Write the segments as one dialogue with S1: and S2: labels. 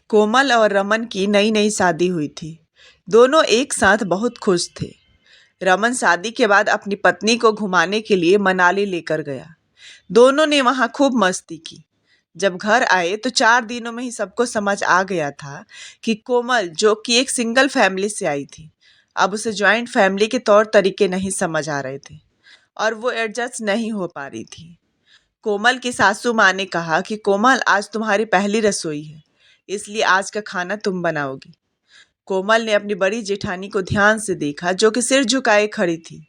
S1: कोमल और रमन की नई नई शादी हुई थी। दोनों एक साथ बहुत खुश थे। रमन शादी के बाद अपनी पत्नी को घुमाने के लिए मनाली लेकर गया। दोनों ने वहां खूब मस्ती की। जब घर आए तो 4 दिनों में ही सबको समझ आ गया था कि कोमल, जो कि एक सिंगल फैमिली से आई थी, अब उसे ज्वाइंट फैमिली के तौर तरीके नहीं समझ आ रहे थे और वो एडजस्ट नहीं हो पा रही थी। कोमल की सासू माँ ने कहा कि कोमल, आज तुम्हारी पहली रसोई है, इसलिए आज का खाना तुम बनाओगी। कोमल ने अपनी बड़ी जेठानी को ध्यान से देखा, जो कि सिर झुकाए खड़ी थी।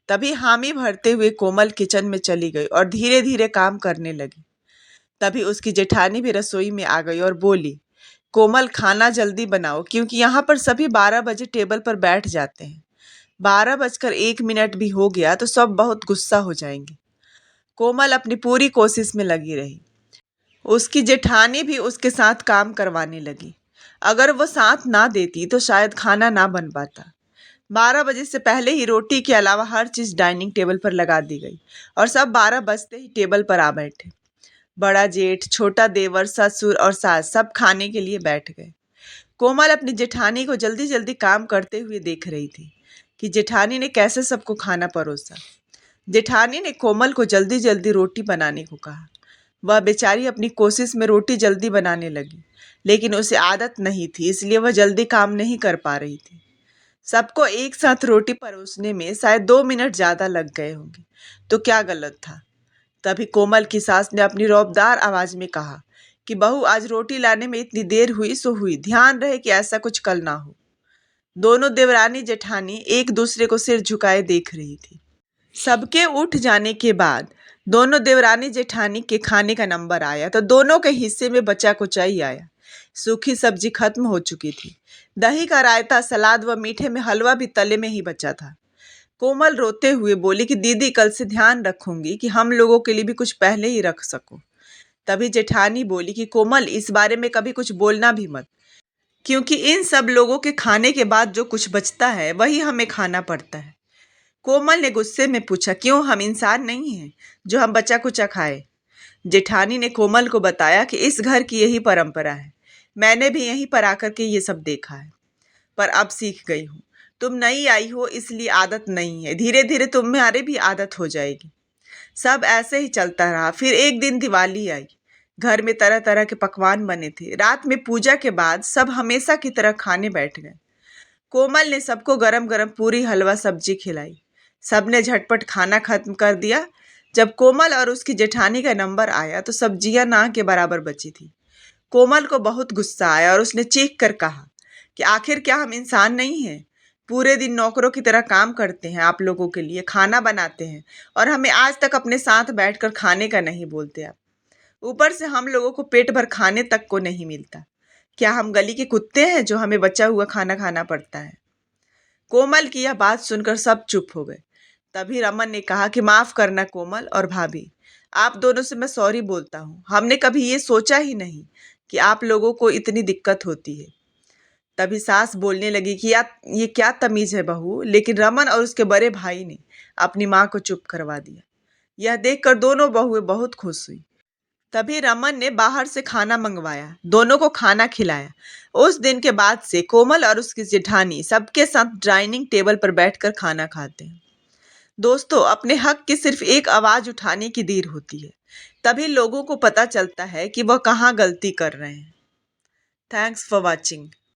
S1: तभी हामी भरते हुए कोमल किचन में चली गई और धीरे धीरे काम करने लगी। तभी उसकी जेठानी भी रसोई में आ गई और बोली, कोमल, खाना जल्दी बनाओ, क्योंकि यहाँ पर सभी 12 बजे टेबल पर बैठ जाते हैं। 12 बजकर 1 मिनट भी हो गया तो सब बहुत गुस्सा हो जाएंगे। कोमल अपनी पूरी कोशिश में लगी रही। उसकी जेठानी भी उसके साथ काम करवाने लगी। अगर वो साथ ना देती तो शायद खाना ना बन पाता। 12 बजे से पहले ही रोटी के अलावा हर चीज डाइनिंग टेबल पर लगा दी गई और सब 12 बजते ही टेबल पर आ बैठे। बड़ा जेठ, छोटा देवर, ससुर और सास सब खाने के लिए बैठ गए। कोमल अपनी जेठानी को जल्दी जल्दी काम करते हुए देख रही थी कि जेठानी ने कैसे सबको खाना परोसा। जेठानी ने कोमल को जल्दी जल्दी रोटी बनाने को कहा। वह बेचारी अपनी कोशिश में रोटी जल्दी बनाने लगी, लेकिन उसे आदत नहीं थी, इसलिए वह जल्दी काम नहीं कर पा रही थी। सबको एक साथ रोटी परोसने में शायद 2 मिनट ज्यादा लग गए होंगे, तो क्या गलत था। तभी कोमल की सास ने अपनी रौबदार आवाज में कहा कि बहू, आज रोटी लाने में इतनी देर हुई सो हुई, ध्यान रहे कि ऐसा कुछ कल ना हो। दोनों देवरानी जेठानी एक दूसरे को सिर झुकाए देख रही थी। सबके उठ जाने के बाद दोनों देवरानी जेठानी के खाने का नंबर आया तो दोनों के हिस्से में बचा कुचा ही आया। सूखी सब्जी खत्म हो चुकी थी। दही का रायता, सलाद व मीठे में हलवा भी तले में ही बचा था। कोमल रोते हुए बोली कि दीदी, कल से ध्यान रखूंगी कि हम लोगों के लिए भी कुछ पहले ही रख सको। तभी जेठानी बोली कि कोमल, इस बारे में कभी कुछ बोलना भी मत, क्योंकि इन सब लोगों के खाने के बाद जो कुछ बचता है वही हमें खाना पड़ता है। कोमल ने गुस्से में पूछा, क्यों, हम इंसान नहीं हैं जो हम बचा कुचा खाए? जेठानी ने कोमल को बताया कि इस घर की यही परंपरा है। मैंने भी यहीं पर आकर के ये सब देखा है, पर अब सीख गई हूँ। तुम नई आई हो इसलिए आदत नहीं है, धीरे धीरे तुम्हारे भी आदत हो जाएगी। सब ऐसे ही चलता रहा। फिर एक दिन दिवाली आई। घर में तरह तरह के पकवान बने थे। रात में पूजा के बाद सब हमेशा की तरह खाने बैठ गए। कोमल ने सबको गरम गरम पूरी, हलवा, सब्जी खिलाई। सबने झटपट खाना खत्म कर दिया। जब कोमल और उसकी जेठानी का नंबर आया तो सब्जियां ना के बराबर बची थी। कोमल को बहुत गुस्सा आया और उसने चीख कर कहा कि आखिर क्या हम इंसान नहीं हैं? पूरे दिन नौकरों की तरह काम करते हैं, आप लोगों के लिए खाना बनाते हैं, और हमें आज तक अपने साथ बैठकर खाने का नहीं बोलते आप। ऊपर से हम लोगों को पेट भर खाने तक को नहीं मिलता। क्या हम गली के कुत्ते हैं जो हमें बचा हुआ खाना खाना पड़ता है? कोमल की यह बात सुनकर सब चुप हो गए। तभी रमन ने कहा कि माफ करना कोमल और भाभी, आप दोनों से मैं सॉरी बोलता हूँ। हमने कभी ये सोचा ही नहीं कि आप लोगों को इतनी दिक्कत होती है। तभी सास बोलने लगी कि या ये क्या तमीज है बहू, लेकिन रमन और उसके बड़े भाई ने अपनी माँ को चुप करवा दिया। यह देखकर दोनों बहुएं बहुत खुश हुई। तभी रमन ने बाहर से खाना मंगवाया, दोनों को खाना खिलाया। उस दिन के बाद से कोमल और उसकी जेठानी सबके साथ डाइनिंग टेबल पर बैठकर खाना खाते हैं। दोस्तों, अपने हक की सिर्फ एक आवाज उठाने की देर होती है, तभी लोगों को पता चलता है कि वह कहाँ गलती कर रहे हैं। Thanks for watching.